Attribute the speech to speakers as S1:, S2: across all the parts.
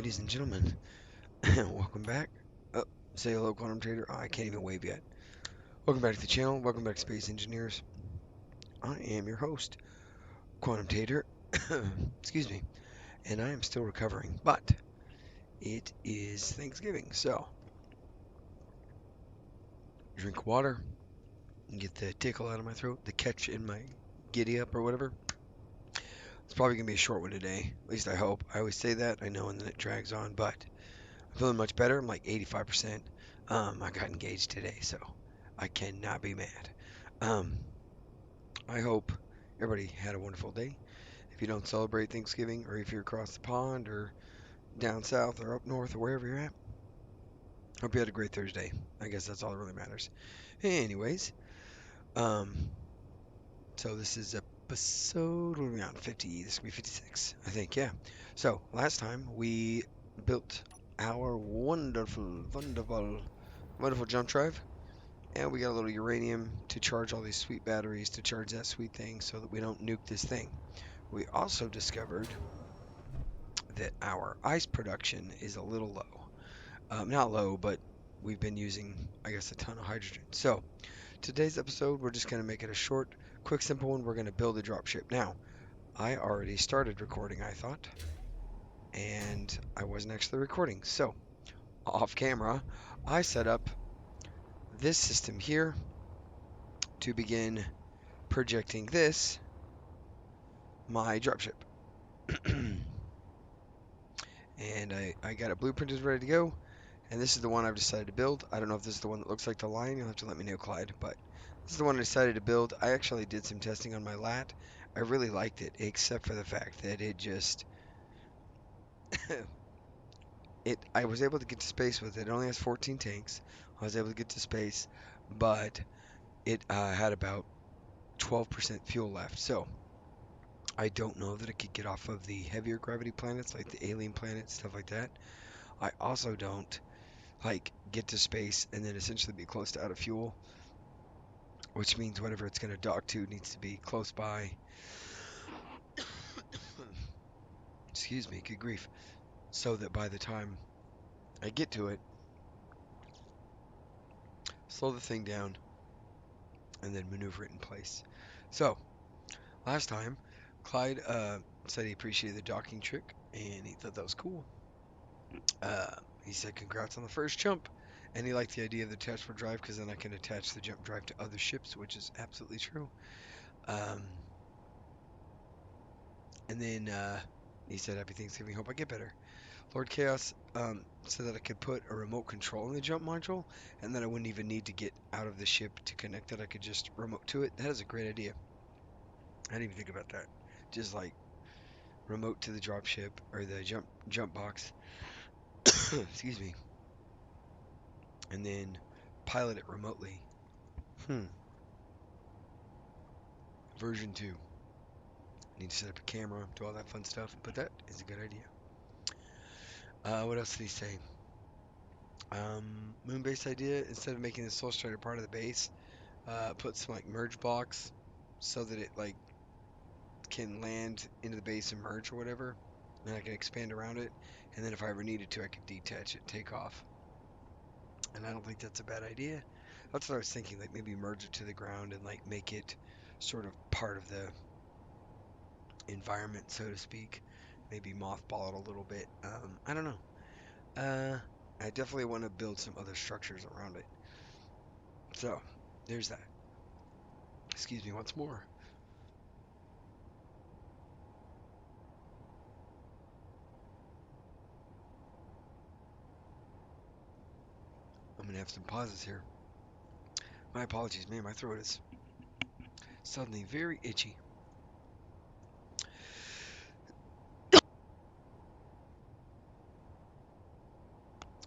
S1: ladies and gentlemen, welcome back. Oh, say hello, Quantum Trader. Oh, I can't even wave yet. Welcome back to the channel. Welcome back to Space Engineers. I am your host, Quantum Trader. Excuse me. And I am still recovering, but it is Thanksgiving, so drink water and get the tickle out of my throat, the catch in my giddy up or whatever. It's probably going to be a short one today. At least I hope. I always say that, I know, and then it drags on, but I'm feeling much better. I'm like 85%. I got engaged today, so I cannot be mad. Um, I hope everybody had a wonderful day. If you don't celebrate Thanksgiving, or if you're across the pond, or down south, or up north, or wherever you're at, hope you had a great Thursday. I guess that's all that really matters. Anyways, um, so this is episode, what are we on? 50, this could be 56, I think, yeah. So, last time we built our wonderful jump drive. And we got a little uranium to charge all these sweet batteries to charge that sweet thing so that we don't nuke this thing. We also discovered that our ice production is a little low. Not low, but we've been using, I guess, a ton of hydrogen. So, today's episode, we're just going to make it a short, quick, simple one. We're going to build a dropship. Now, I already started recording, I thought, and I wasn't actually recording. So, off camera, I set up this system here to begin projecting this, my dropship. And I got it blueprinted ready to go, and this is the one I've decided to build. I don't know if this is the one that looks like the lion. You'll have to let me know, Clyde, but this is the one I decided to build. I actually did some testing on my lat. I really liked it, except for the fact that it just I was able to get to space with it. It only has 14 tanks. I was able to get to space, but it had about 12% fuel left. So I don't know that it could get off of the heavier gravity planets like the alien planets, stuff like that. I also don't like get to space and then essentially be close to out of fuel, which means whatever it's going to dock to needs to be close by. Excuse me, good grief. So that by the time I get to it, slow the thing down and then maneuver it in place. So, last time, Clyde said he appreciated the docking trick and he thought that was cool. He said congrats on the first jump, and he liked the idea of the attachable drive because then I can attach the jump drive to other ships, which is absolutely true. And then he said happy Thanksgiving, hope I get better. Lord Chaos said that I could put a remote control in the jump module, and that I wouldn't even need to get out of the ship to connect it. I could just remote to it. That is a great idea. I didn't even think about that. Just like remote to the dropship or the jump box. Excuse me. And then pilot it remotely. Version 2. Need to set up a camera, do all that fun stuff, but that is a good idea. What else did he say? Moon base idea, instead of making the Soul Strider part of the base, put some like merge blocks so that it like can land into the base and merge or whatever. And I can expand around it, and then if I ever needed to, I could detach it, take off. And I don't think that's a bad idea. That's what I was thinking, like maybe merge it to the ground and like make it sort of part of the environment, so to speak. Maybe mothball it a little bit. I don't know. I definitely want to build some other structures around it. So, there's that. Excuse me once more. I'm going to have some pauses here. My apologies, man. My throat is suddenly very itchy.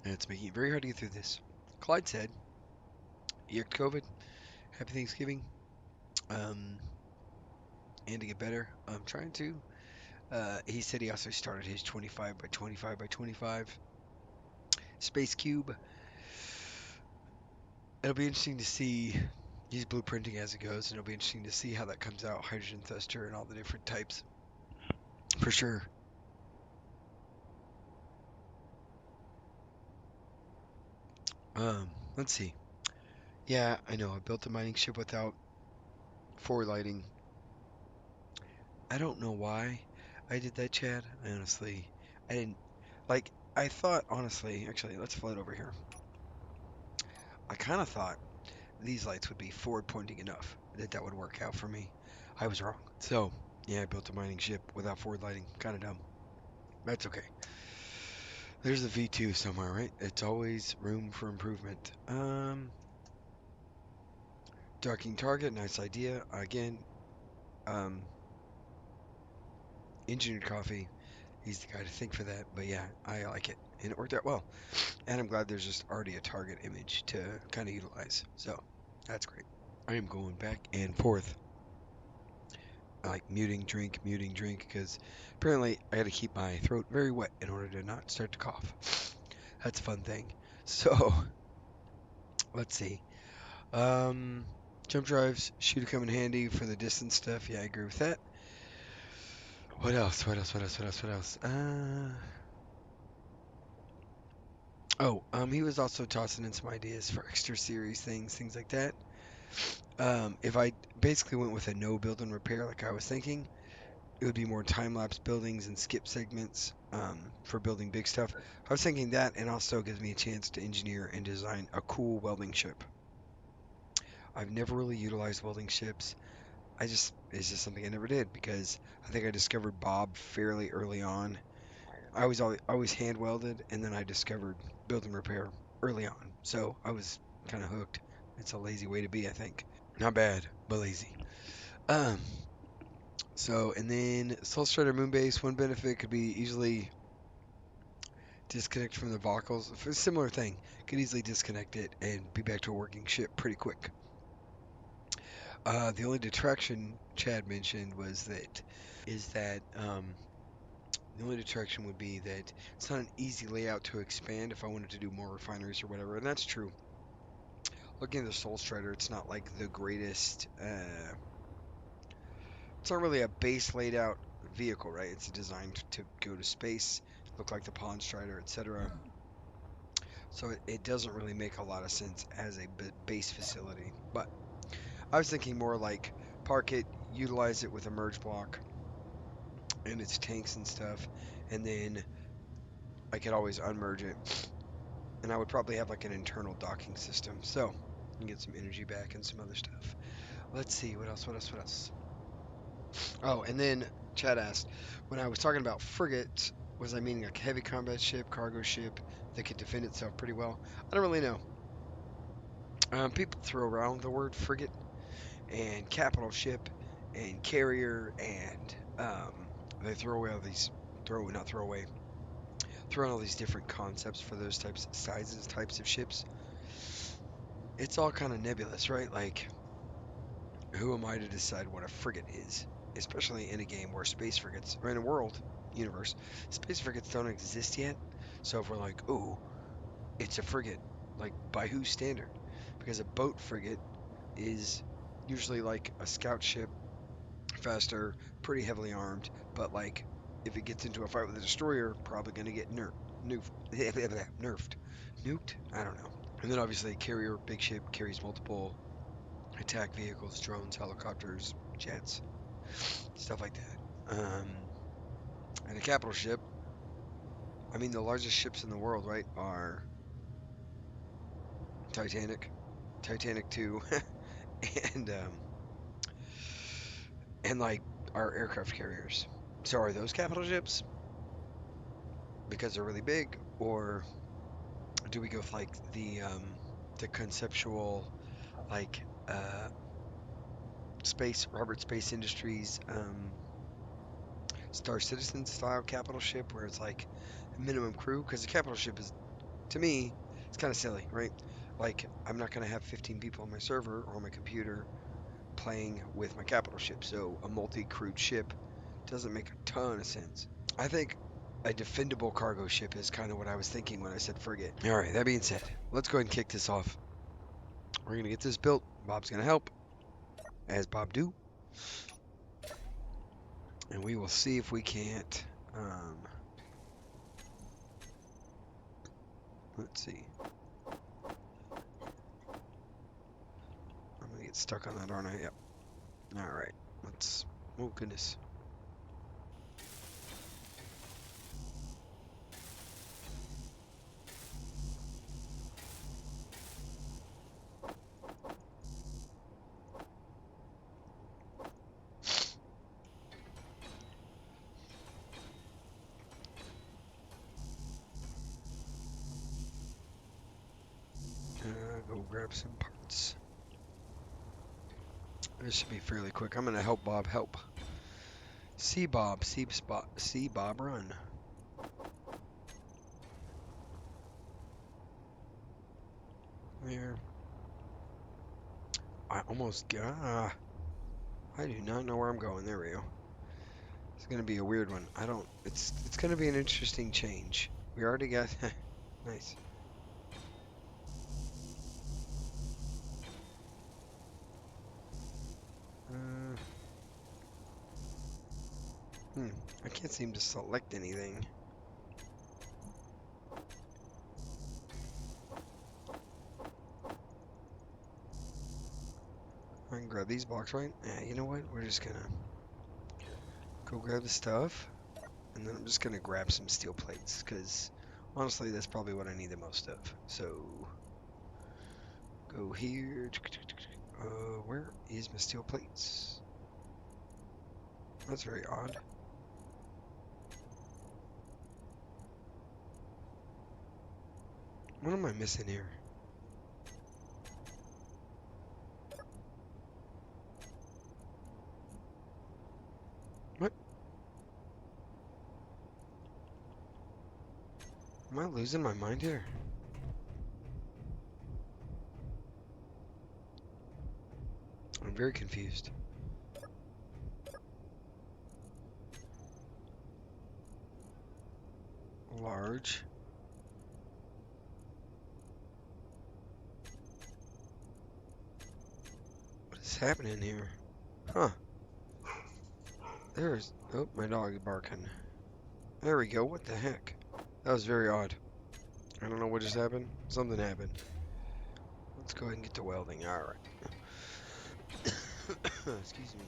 S1: And it's making it very hard to get through this. Clyde said, you had COVID, happy Thanksgiving, and to get better. I'm trying to. He said he also started his 25 by 25 by 25 space cube. It'll be interesting to see. He's blueprinting as it goes, and it'll be interesting to see how that comes out. Hydrogen thruster and all the different types. For sure. Let's see. Yeah, I know. I built a mining ship without forward lighting. I don't know why I did that, Chad. I didn't like. I thought honestly, actually, let's float over here. I kind of thought these lights would be forward pointing enough that would work out for me. I was wrong. So yeah, I built a mining ship without forward lighting. Kind of dumb. That's okay. There's the V2 somewhere, right? It's always room for improvement. Darking target, nice idea. Again, um, engineered coffee. He's the guy to think for that. But yeah, I like it, and it worked out well. And I'm glad there's just already a target image to kind of utilize. So that's great. I am going back and forth, like muting drink, because apparently I got to keep my throat very wet in order to not start to cough. That's a fun thing. So let's see. Um, Jump drives, shooter come in handy for the distance stuff. Yeah, I agree with that. What else? What else? What else? What else? What else? He was also tossing in some ideas for extra series things like that. If I basically went with a no build and repair like I was thinking, it would be more time-lapse buildings and skip segments for building big stuff. I was thinking that, and also gives me a chance to engineer and design a cool welding ship. I've never really utilized welding ships. It's just something I never did because I think I discovered Bob fairly early on. I was always hand welded, and then I discovered build and repair early on. So I was kind of hooked. It's a lazy way to be, I think. Not bad, but lazy. Um, and then Soul Strider Moonbase, one benefit could be easily disconnect from the vocals. For a similar thing, could easily disconnect it and be back to a working ship pretty quick. The only detraction Chad mentioned is that the only detraction would be that it's not an easy layout to expand if I wanted to do more refineries or whatever, and that's true. Looking at the Soul Strider, it's not like the greatest. It's not really a base laid out vehicle, right? It's designed to go to space, look like the Pawn Strider, etc. So it doesn't really make a lot of sense as a base facility. But I was thinking more like park it, utilize it with a merge block and its tanks and stuff, and then I could always unmerge it. And I would probably have like an internal docking system, so you can get some energy back and some other stuff. Let's see, what else, what else, what else? Oh, and then Chad asked, when I was talking about frigates, was I meaning a heavy combat ship, cargo ship that could defend itself pretty well? I don't really know. People throw around the word frigate and capital ship and carrier, and they throw away all these, not throw away, throw in all these different concepts for those types of sizes, types of ships. It's all kind of nebulous, right? Like, who am I to decide what a frigate is? Especially in a game where space frigates, or in a world universe, space frigates don't exist yet. So if we're like, oh, it's a frigate, like by whose standard? Because a boat frigate is usually like a scout ship, faster, pretty heavily armed, but like if it gets into a fight with a destroyer, probably going to get nerfed. Nuked? I don't know. And then obviously carrier, big ship, carries multiple attack vehicles, drones, helicopters, jets, stuff like that. And a capital ship, I mean, the largest ships in the world, right, are Titanic, Titanic 2, and like our aircraft carriers. So are those capital ships because they're really big, or do we go with like the conceptual like Space Industries Star Citizen style capital ship where it's like minimum crew? Because the capital ship is, to me, it's kind of silly, right? Like, I'm not going to have 15 people on my server or on my computer playing with my capital ship, so a multi-crewed ship doesn't make a ton of sense. I think a defendable cargo ship is kind of what I was thinking when I said frigate. All right, that being said, let's go ahead and kick this off. We're going to get this built. Bob's going to help, as Bob do, and we will see if we can't, let's see. stuck on that, aren't I? Yep. Alright. Let's... Oh, goodness. Go grab some parts. This should be fairly quick. I'm gonna help Bob help. See Bob run. There. I almost got. I do not know where I'm going. There we go. It's gonna be a weird one. I don't. It's gonna be an interesting change. We already got. Nice. I can't seem to select anything. I can grab these blocks, right? Yeah, you know what? We're just gonna go grab the stuff, and then I'm just gonna grab some steel plates, because honestly, that's probably what I need the most of. So, go here. Where is my steel plates? That's very odd. What am I missing here? What? Am I losing my mind here? I'm very confused. Large. What is happening here? Huh. There's... Oh, my dog is barking. There we go. What the heck? That was very odd. I don't know what just happened. Something happened. Let's go ahead and get to welding. Alright. Excuse me.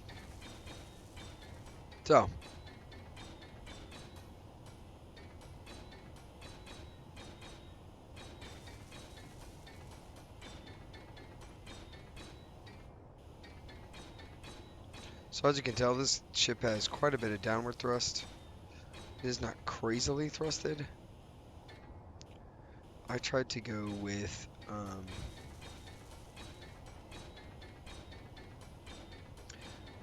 S1: So. So as you can tell, this ship has quite a bit of downward thrust. It is not crazily thrusted. I tried to go with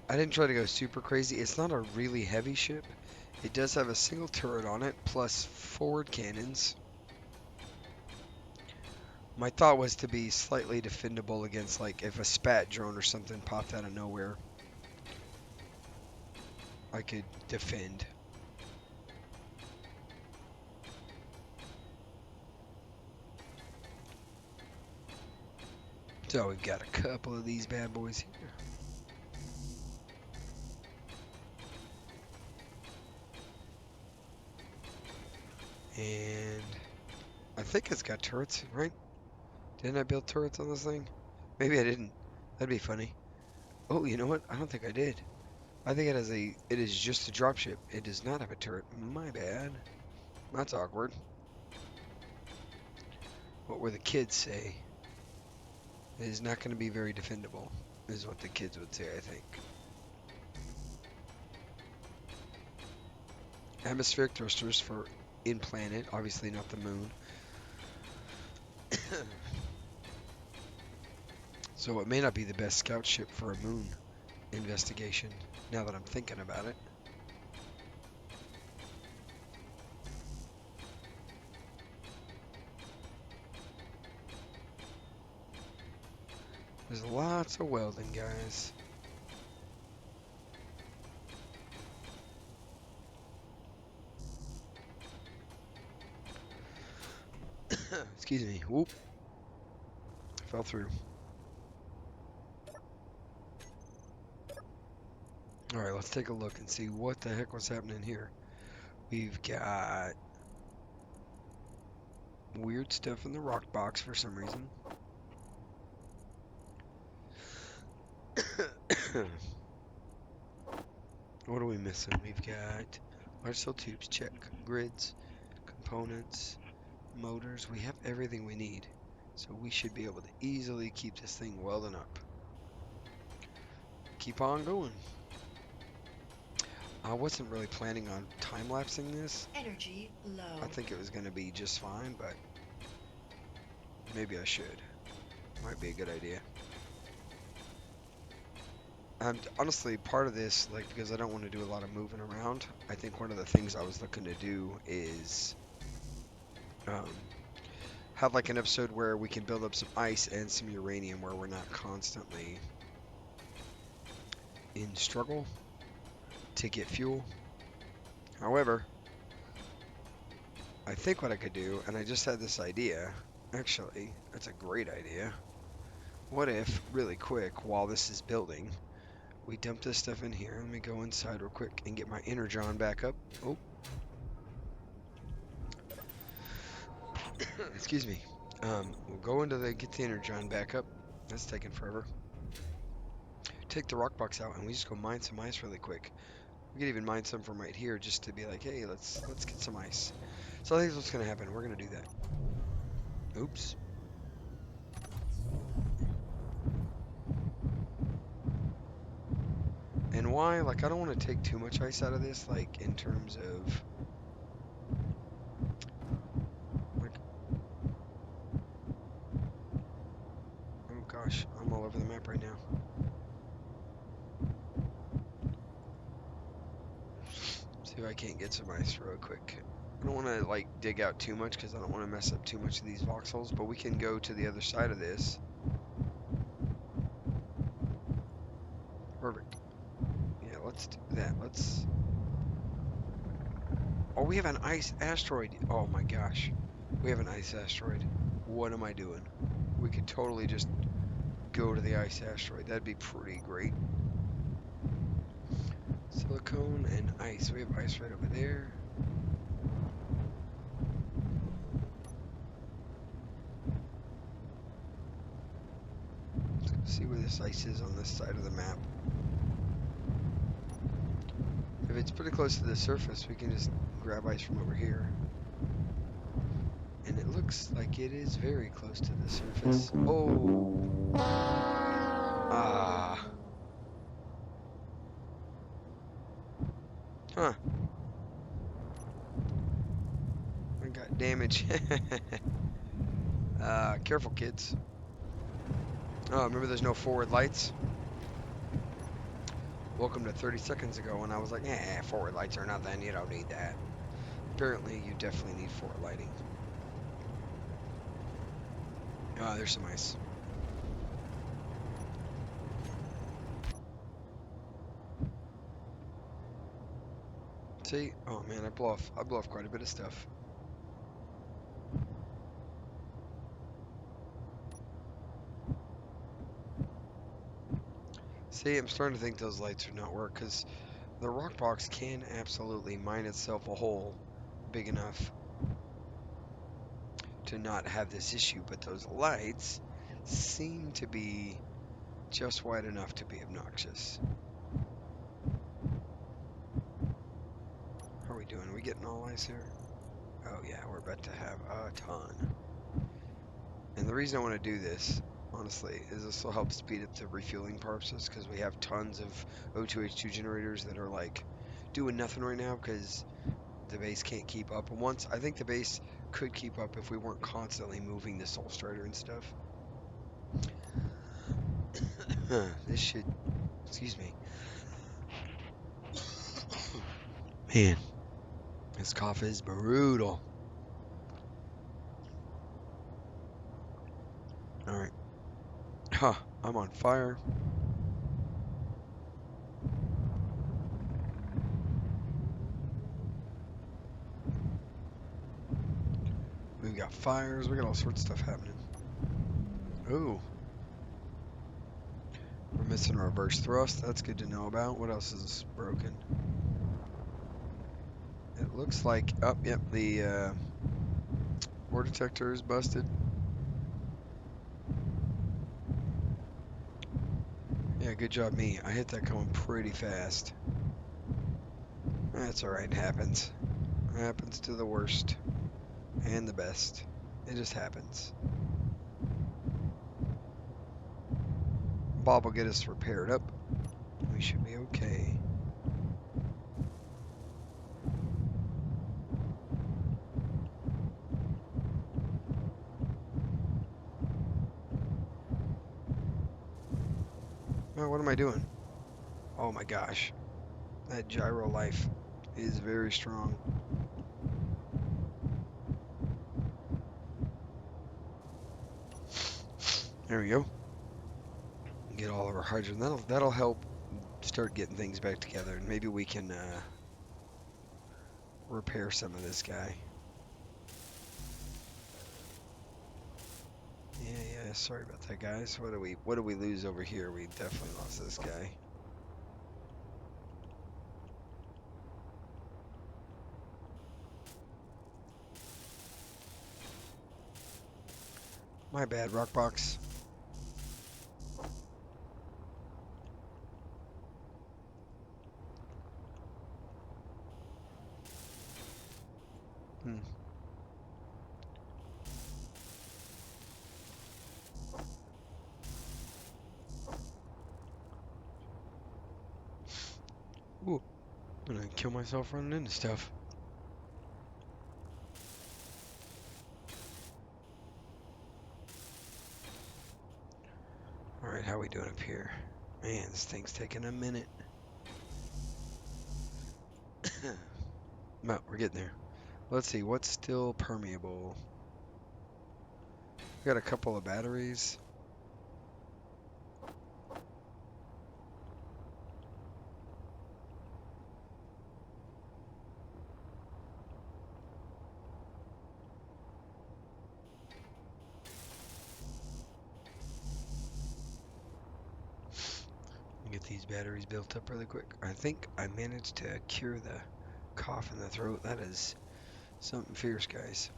S1: I didn't try to go super crazy. It's not a really heavy ship. It does have a single turret on it, plus forward cannons. My thought was to be slightly defendable against, like, if a spat drone or something popped out of nowhere, I could defend. So we've got a couple of these bad boys here. And I think it's got turrets, right? Didn't I build turrets on this thing? Maybe I didn't. That'd be funny. Oh, you know what? I don't think I did. I think it is just a dropship. It does not have a turret. My bad. That's awkward. What would the kids say? It is not going to be very defendable, is what the kids would say, I think. Atmospheric thrusters for in-planet, obviously not the moon. So it may not be the best scout ship for a moon investigation, now that I'm thinking about it. There's lots of welding, guys. Excuse me. Whoop. Fell through. Alright, let's take a look and see what the heck was happening here. We've got weird stuff in the rock box for some reason. What are we missing? We've got large cell tubes, check. Grids, components, motors. We have everything we need. So we should be able to easily keep this thing welding up. Keep on going. I wasn't really planning on time-lapsing this.
S2: Energy low.
S1: I think it was going to be just fine, but maybe I should. Might be a good idea. Honestly, part of this, like, because I don't want to do a lot of moving around, I think one of the things I was looking to do is have like an episode where we can build up some ice and some uranium where we're not constantly in struggle to get fuel. However, I think what I could do, and I just had this idea, actually, that's a great idea. What if, really quick, while this is building, we dump this stuff in here. Let me go inside real quick and get my energon back up. Oh. Excuse me. We'll go into get the energon back up. That's taking forever. Take the rock box out and we just go mine some ice really quick. We could even mine some from right here just to be like, hey, let's get some ice. So I think that's what's gonna happen. We're gonna do that. Oops. And why? Like, I don't want to take too much ice out of this, like, in terms of, like, oh gosh, I'm all over the map right now. See if I can't get some ice real quick. I don't want to, like, dig out too much because I don't want to mess up too much of these voxels, but we can go to the other side of this. Perfect. Yeah, let's do that. Oh, we have an ice asteroid. Oh my gosh. We have an ice asteroid. What am I doing? We could totally just go to the ice asteroid. That'd be pretty great. Silicone and ice. We have ice right over there. Let's see where this ice is on this side of the map. If it's pretty close to the surface, we can just grab ice from over here. And it looks like it is very close to the surface. Oh! Ah. Huh. I got damage. Careful, kids. Oh, remember there's no forward lights? Welcome to 30 seconds ago when I was like, eh, forward lights are nothing, you don't need that. Apparently, you definitely need forward lighting. There's some ice. See? Oh man, I blow off quite a bit of stuff. See, I'm starting to think those lights do not work because the rock box can absolutely mine itself a hole big enough to not have this issue, but those lights seem to be just wide enough to be obnoxious. How are we doing? Are we getting all ice here? Oh yeah, we're about to have a ton. And the reason I want to do this, honestly, is this will help speed up the refueling process because we have tons of O2H2 generators that are like doing nothing right now because the base can't keep up. And once, I think the base could keep up if we weren't constantly moving the Soul Strider and stuff. This should, excuse me. Man, this cough is brutal. Alright. Huh, I'm on fire. We've got fires, we got all sorts of stuff happening. Ooh. We're missing a reverse thrust, that's good to know about. What else is broken? It looks like, oh, yep, the ore detector is busted. Yeah, good job me. I hit that coming pretty fast. That's alright, it happens. It happens to the worst. And the best. It just happens. Bob will get us repaired up. We should be okay. Oh, what am I doing? Oh my gosh. That gyro life is very strong. There we go. Get all of our hydrogen. That'll help start getting things back together, and maybe we can repair some of this guy. Yeah. Sorry about that, guys. What do we lose over here? We definitely lost this guy. My bad, Rockbox. Ooh, I'm gonna kill myself running into stuff. Alright, how we doing up here? Man, this thing's taking a minute. No, we're getting there. Let's see, what's still permeable? We got a couple of batteries. Get these batteries built up really quick. I think I managed to cure the cough in the throat. That is something fierce, guys.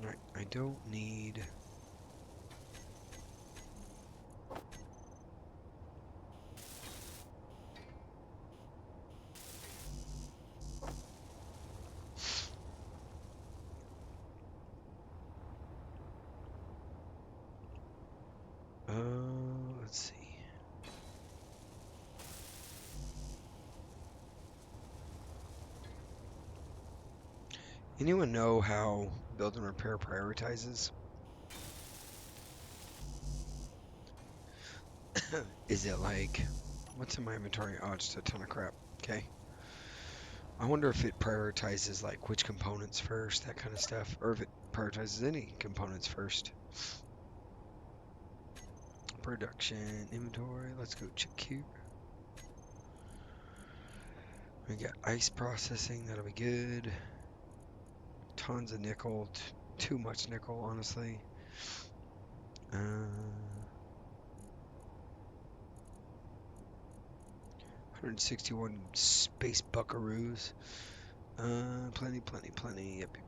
S1: Alright, I don't need... let's see. Anyone know how build and repair prioritizes? Is it like, what's in my inventory? Oh, just a ton of crap. Okay. I wonder if it prioritizes like which components first, that kind of stuff, or if it prioritizes any components first. Production, inventory, let's go check here. We got ice processing, that'll be good. Tons of nickel, too much nickel, honestly. 161 space buckaroos. Plenty. Yep.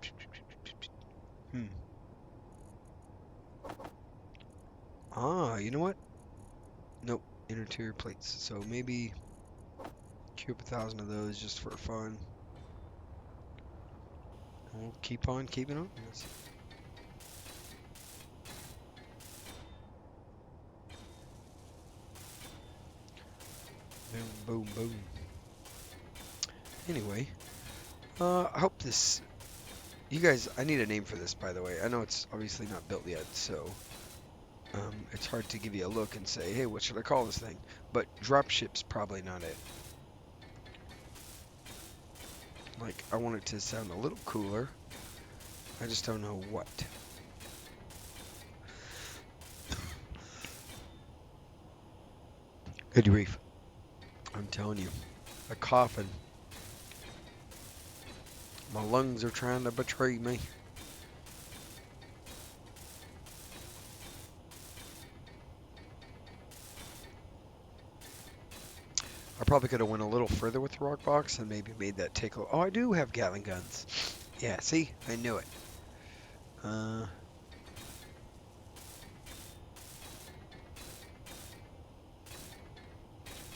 S1: You know what? Nope. Inner tier plates. So maybe queue up 1,000 of those just for fun. And we'll keep on keeping on. Boom. Anyway, I hope this... You guys, I need a name for this, by the way. I know it's obviously not built yet, so... it's hard to give you a look and say, hey, what should I call this thing? But Dropship's probably not it. Like, I want it to sound a little cooler. I just don't know what. Good grief. I'm telling you. A coffin. My lungs are trying to betray me. I probably could have went a little further with the rock box and maybe made that take a... Oh, I do have Gatling guns. Yeah, see? I knew it.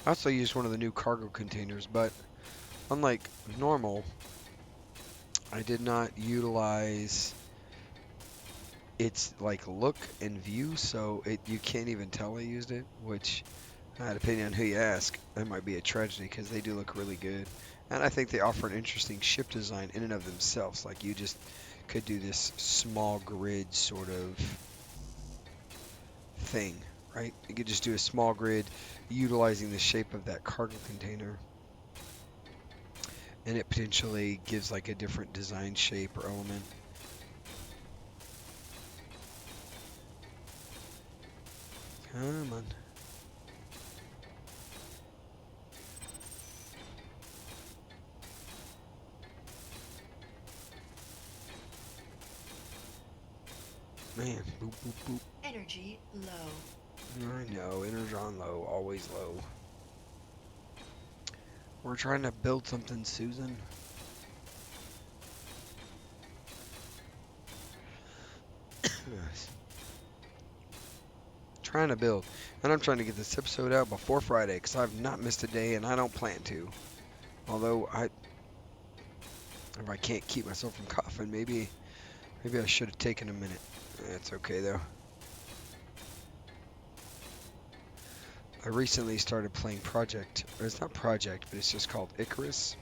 S1: I also used one of the new cargo containers, but unlike normal, I did not utilize its like look and view, so you can't even tell I used it, which, depending on who you ask, that might be a tragedy because they do look really good. And I think they offer an interesting ship design in and of themselves. Like you just could do this small grid sort of thing, right? You could just do a small grid utilizing the shape of that cargo container, and it potentially gives like a different design shape or element. Come on. Man, boop, boop, boop.
S2: Energy low.
S1: I know, energy on low, always low. We're trying to build something, Susan. Trying to build. And I'm trying to get this episode out before Friday because I've not missed a day and I don't plan to. Although if I can't keep myself from coughing, maybe I should have taken a minute. That's okay though. I recently started playing Project, or it's not Project, but it's just called Icarus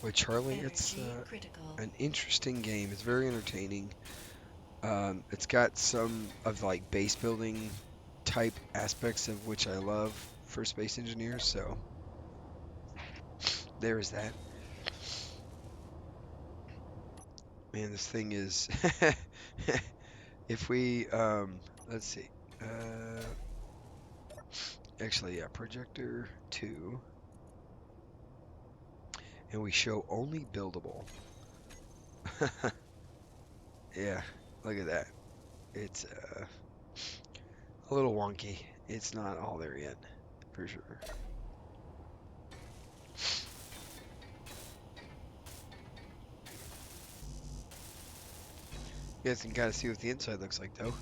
S1: with Charlie. It's an interesting game. It's very entertaining. It's got some of like base building type aspects of which I love for Space Engineers, so there is that. Man, this thing is if we let's see. Actually, yeah, projector 2, and we show only buildable. Yeah, look at that. It's a little wonky. It's not all there yet, for sure. You guys can kind of see what the inside looks like, though.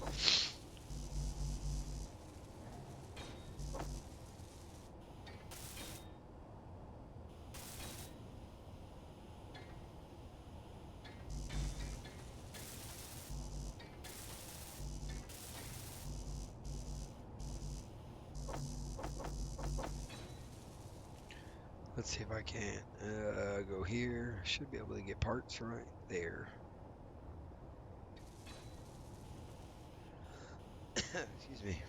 S1: Let's see if I can go here. Should be able to get parts right there. Excuse me.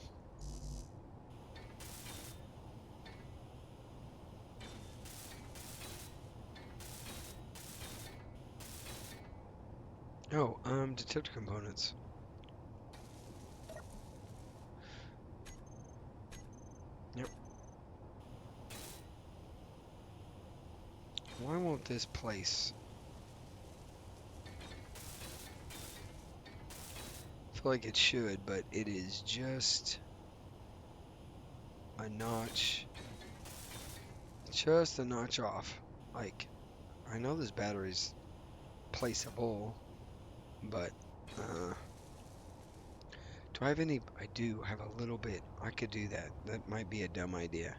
S1: Oh, detector components. Yep. Why won't this place? I feel like it should, but it is just a notch. Just a notch off. Like, I know this battery's placeable, but do I have any? I do have a little bit. I could do that. That might be a dumb idea.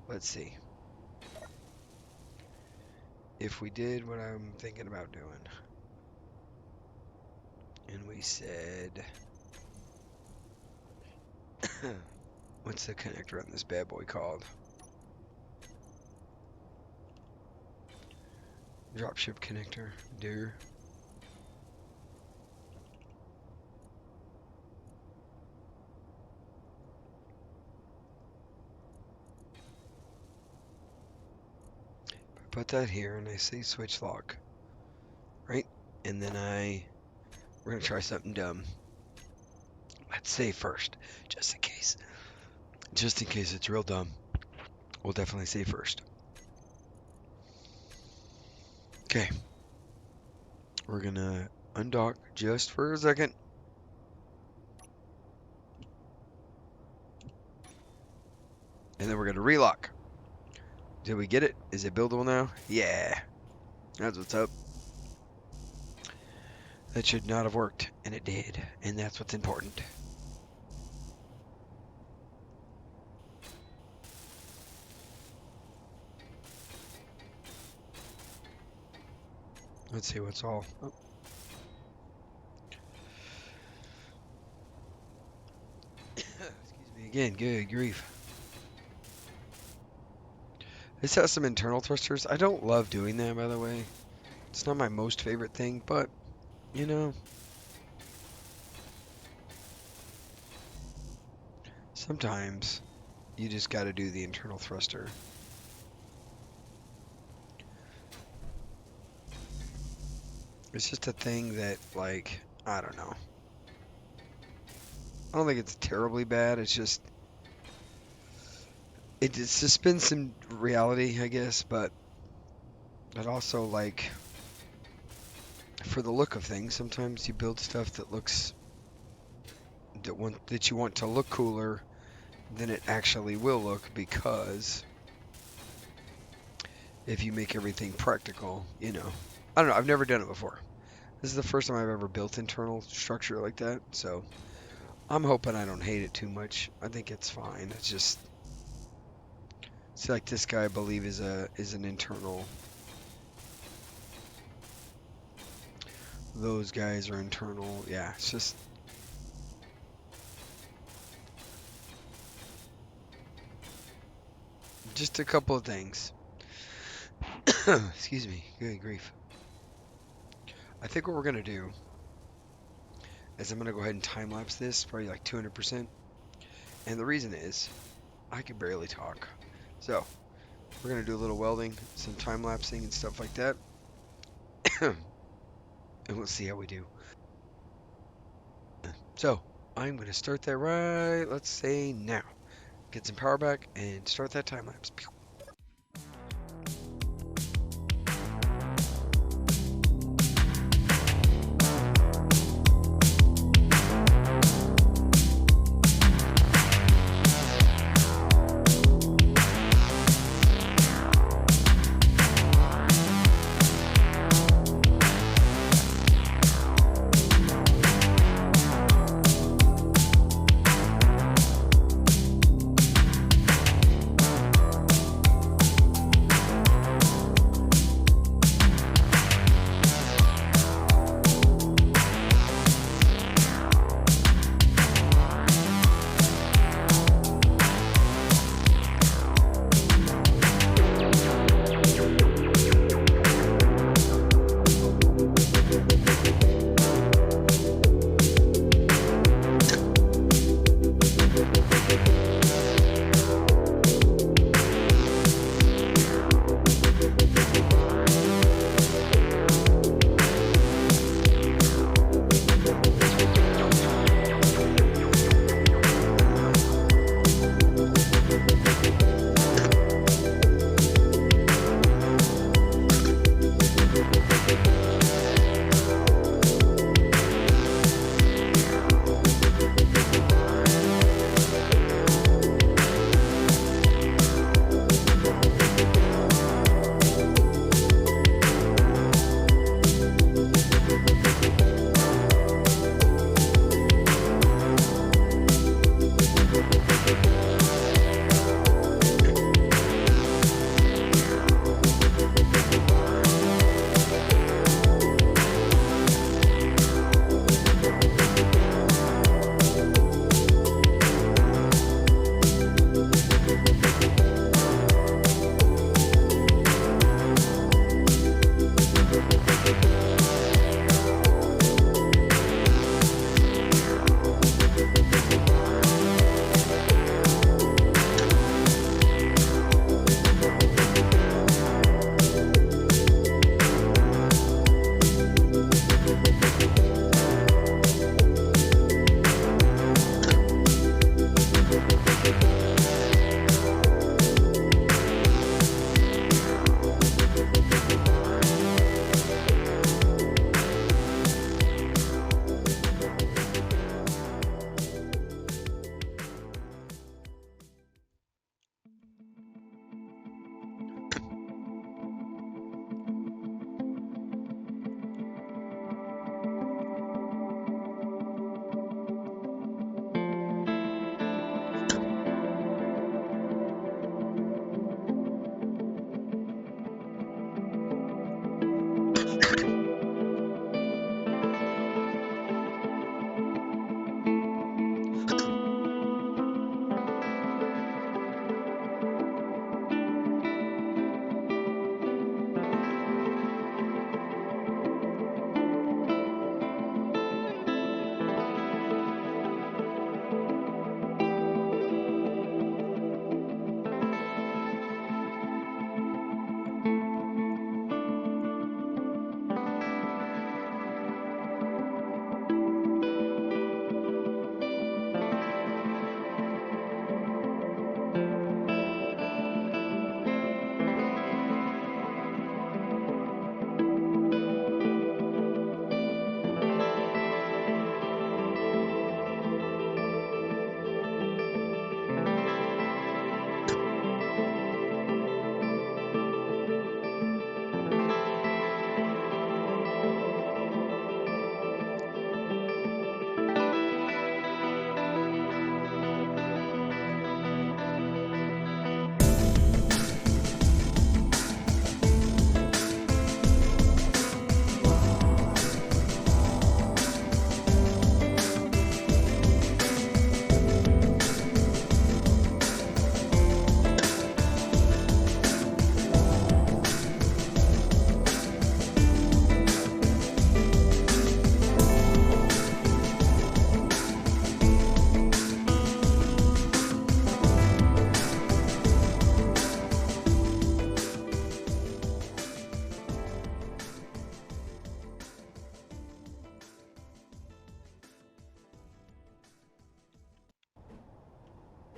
S1: Let's see. If we did what I'm thinking about doing, and we said, what's the connector on this bad boy called? Dropship connector, dear. Put that here and I say switch lock, right? And then we're gonna try something dumb. Let's save first, just in case. Just in case it's real dumb. We'll definitely save first. Okay. We're gonna undock just for a second. And then we're gonna relock. Did we get it? Is it buildable now? Yeah. That's what's up. That should not have worked, and it did. And that's what's important. Let's see what's all. Oh. Excuse me again. Good grief. This has some internal thrusters. I don't love doing that, by the way. It's not my most favorite thing, but, you know, sometimes you just got to do the internal thruster. It's just a thing that, like, I don't know. I don't think it's terribly bad. It's just, it suspends some reality, I guess, but it also, like, for the look of things, sometimes you build stuff that looks, that you want to look cooler than it actually will look, because if you make everything practical, you know. I don't know, I've never done it before. This is the first time I've ever built internal structure like that, so I'm hoping I don't hate it too much. I think it's fine. It's just, it's like this guy, I believe, is an internal. Those guys are internal. Yeah, it's just a couple of things. Excuse me. Good grief. I think what we're gonna do is I'm gonna go ahead and time lapse this, probably like 200%. And the reason is, I can barely talk. So, we're gonna do a little welding, some time lapsing and stuff like that. And we'll see how we do. So, I'm gonna start that right, let's say now. Get some power back and start that time lapse.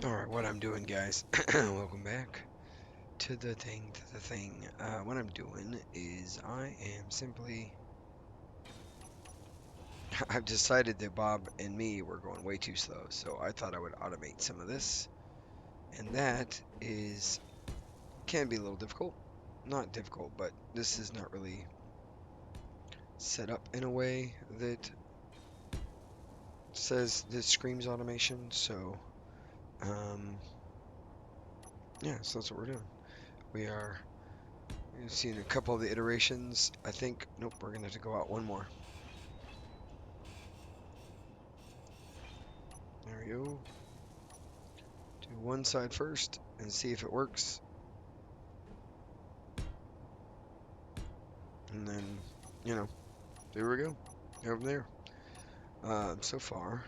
S1: Alright, what I'm doing, guys, welcome back to the thing. What I'm doing is I am simply, I've decided that Bob and me were going way too slow, so I thought I would automate some of this, and that can be a little difficult. Not difficult, but this is not really set up in a way that says this screams automation, so, yeah, so that's what we're doing. We've seen a couple of the iterations. I think, nope, we're going to have to go out one more. There we go. Do one side first and see if it works. And then, there we go. Over there. So far,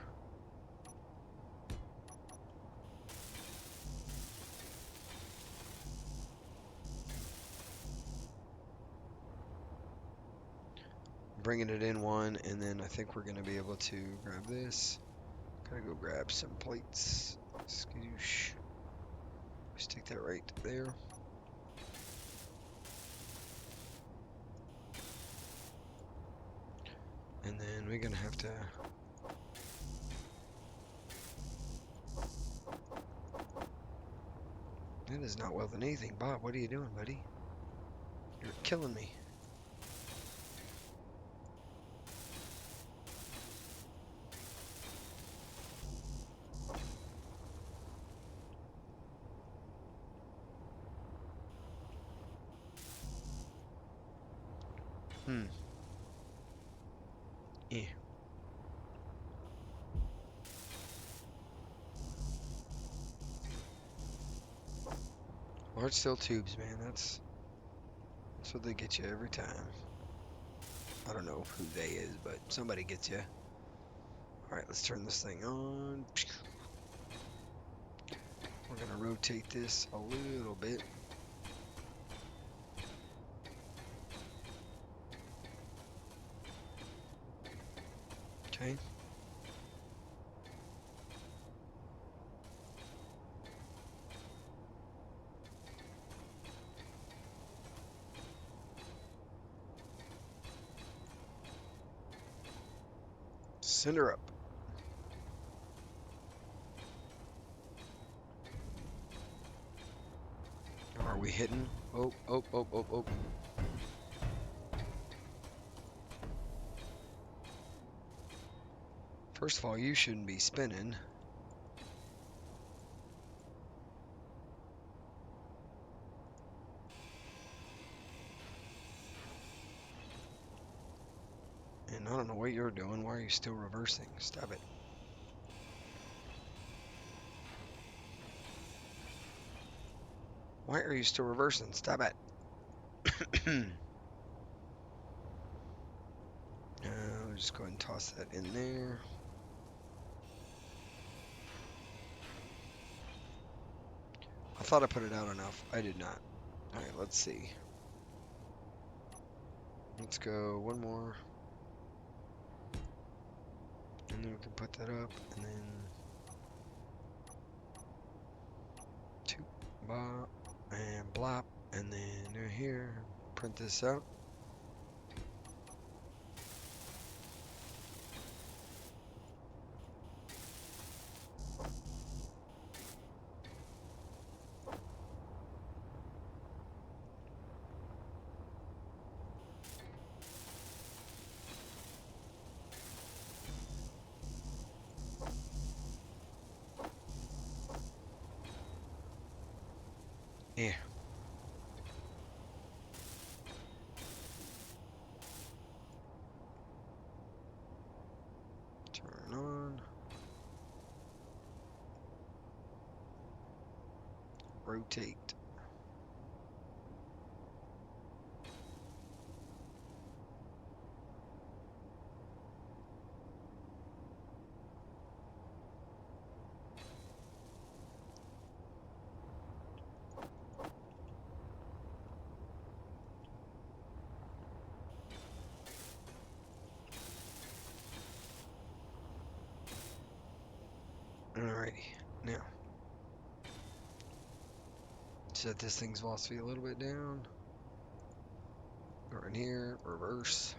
S1: bringing it in one, and then I think we're going to be able to grab this. Gotta go grab some plates. Skadoosh. Stick that right there. And then we're gonna have to that is not welding anything. Bob, what are you doing, buddy? You're killing me. Yeah. Large steel tubes, man. That's what they get you every time. I don't know who they is, but somebody gets you. All right, let's turn this thing on. We're gonna rotate this a little bit. Okay. Center up. Are we hitting? Oh, oh, oh, oh, oh. First of all, you shouldn't be spinning. And I don't know what you're doing. Why are you still reversing? Stop it. Why are you still reversing? Stop it. I'll just go ahead and toss that in there. I thought I put it out enough. I did not. Alright, let's see. Let's go one more. And then we can put that up. And then two. Bop. And blop. And then they're here. Print this out. Yeah. Turn on. Rotate. Alrighty. Now, Set this thing's velocity a little bit down. Go in here, reverse.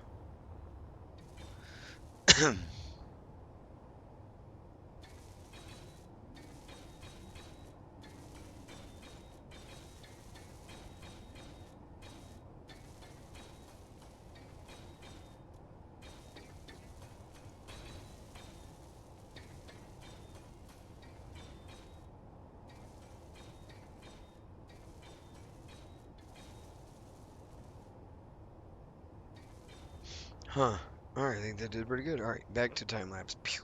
S1: Huh. Alright, I think that did pretty good. Alright, back to time lapse. Pew.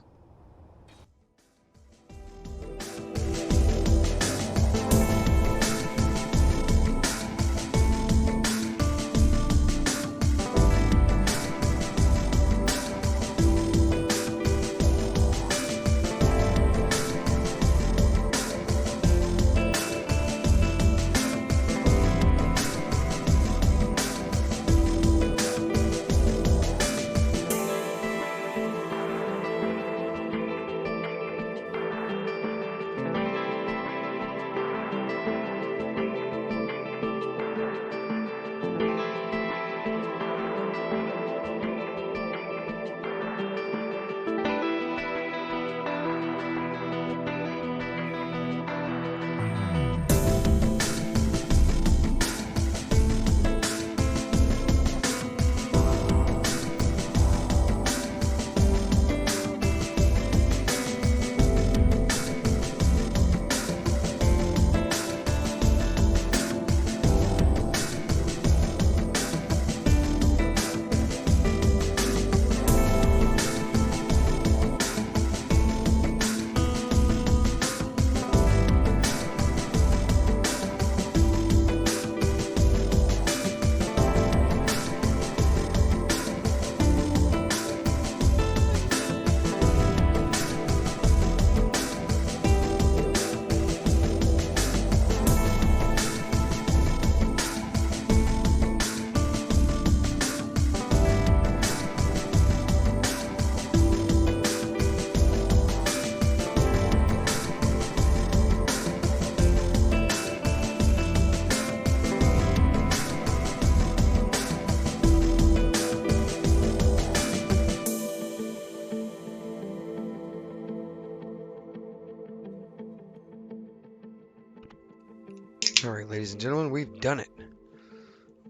S1: Alright, ladies and gentlemen, we've done it.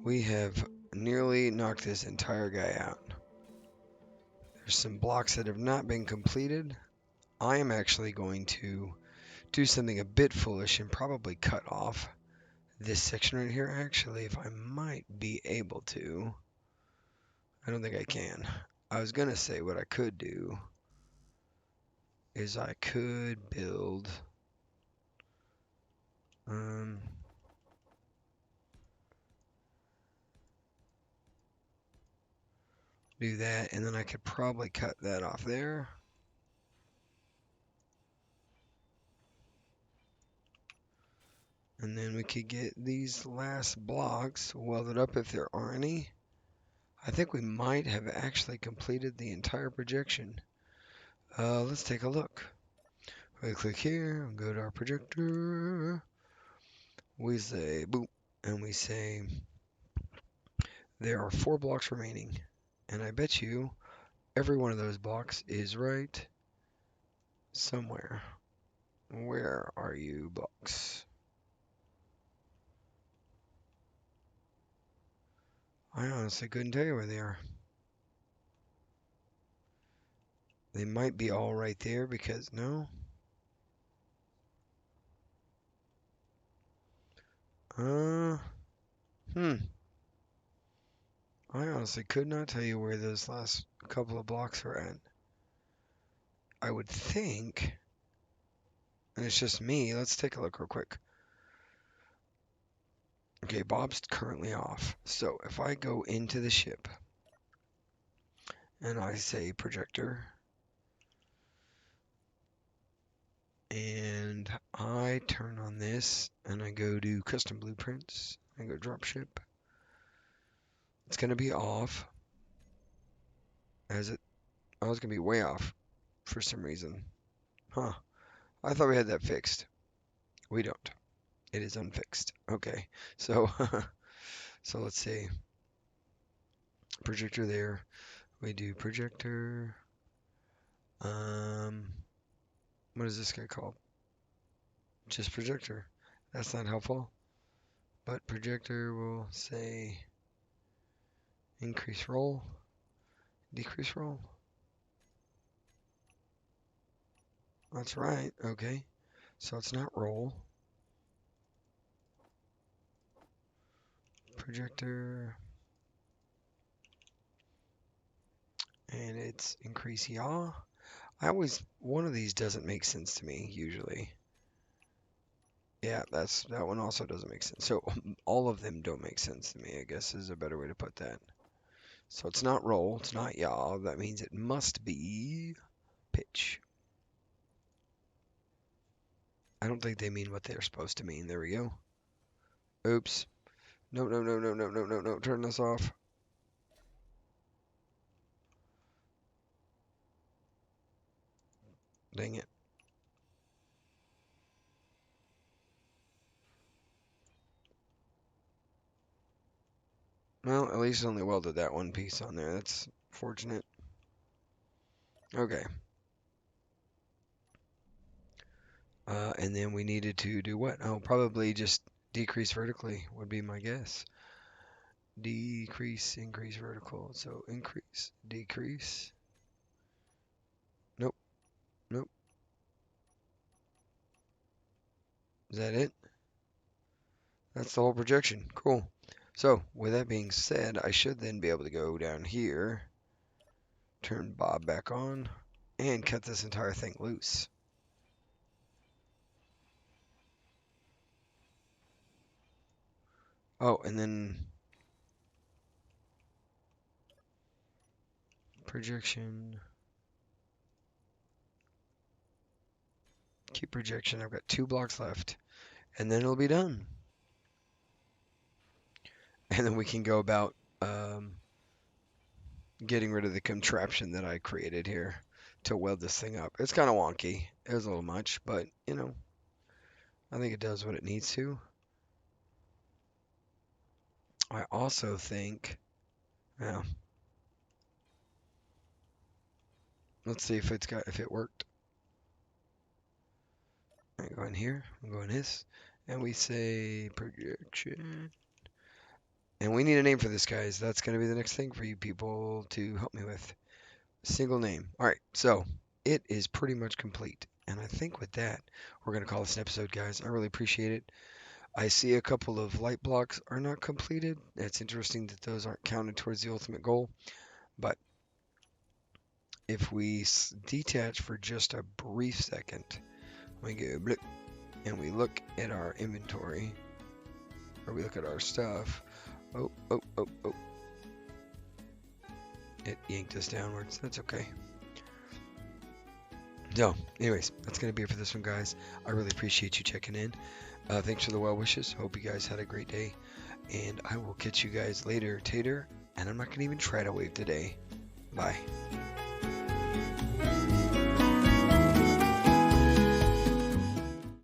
S1: We have nearly knocked this entire guy out. There's some blocks that have not been completed. I am actually going to do something a bit foolish and probably cut off this section right here. Actually, if I might be able to. I don't think I can. I was going to say what I could do is I could build do that, and then I could probably cut that off there. And then we could get these last blocks welded up if there are any. I think we might have actually completed the entire projection. Let's take a look. We click here, go to our projector. We say boom, and we say there are 4 blocks remaining. And I bet you every one of those blocks is right somewhere. Where are you, blocks? I honestly couldn't tell you where they are. They might be all right there because no. I honestly could not tell you where those last couple of blocks are at. I would think, and it's just me, let's take a look real quick. Okay, Bob's currently off. So if I go into the ship and I say projector and I turn on this and I go to custom blueprints, I go dropship, it's going to be off as it, oh, it's going to be way off for some reason. Huh. I thought we had that fixed. We don't. It is unfixed. Okay, so so let's see. Projector there. We do projector. Um, what is this guy called? Just projector. That's not helpful. But projector will say increase roll, decrease roll. That's right. Okay. So it's not roll. Projector. And it's increase yaw. One of these doesn't make sense to me usually. Yeah, that one also doesn't make sense. So all of them don't make sense to me, I guess is a better way to put that. So it's not roll, it's not yaw. That means it must be pitch. I don't think they mean what they're supposed to mean. There we go. Oops. No, no, no, no, no, no, no, no. Turn this off. Dang it. Well, at least only welded that one piece on there. That's fortunate. Okay. And then we needed to do what? Oh, probably just decrease vertically would be my guess. Decrease, increase vertical. So increase, decrease. Nope, nope. Is that it? That's the whole projection. Cool. So with that being said, I should then be able to go down here, turn Bob back on, and cut this entire thing loose. Oh, and then projection. Keep projection. I've got 2 blocks left, and then it'll be done. And then we can go about getting rid of the contraption that I created here to weld this thing up. It's kind of wonky. It was a little much, but you know, I think it does what it needs to. I also think, yeah. Let's see if it worked. I go in here, I'm going this, and we say projection. And we need a name for this, guys. That's going to be the next thing for you people to help me with. Single name. All right, so it is pretty much complete. And I think with that, we're going to call this an episode, guys. I really appreciate it. I see a couple of light blocks are not completed. It's interesting that those aren't counted towards the ultimate goal. But if we detach for just a brief second, we go blip, and we look at our inventory, or we look at our stuff. Oh, oh, oh, oh. It yanked us downwards. That's okay. So, anyways, that's going to be it for this one, guys. I really appreciate you checking in. Thanks for the well wishes. Hope you guys had a great day. And I will catch you guys later, Tater. And I'm not going to even try to wave today. Bye.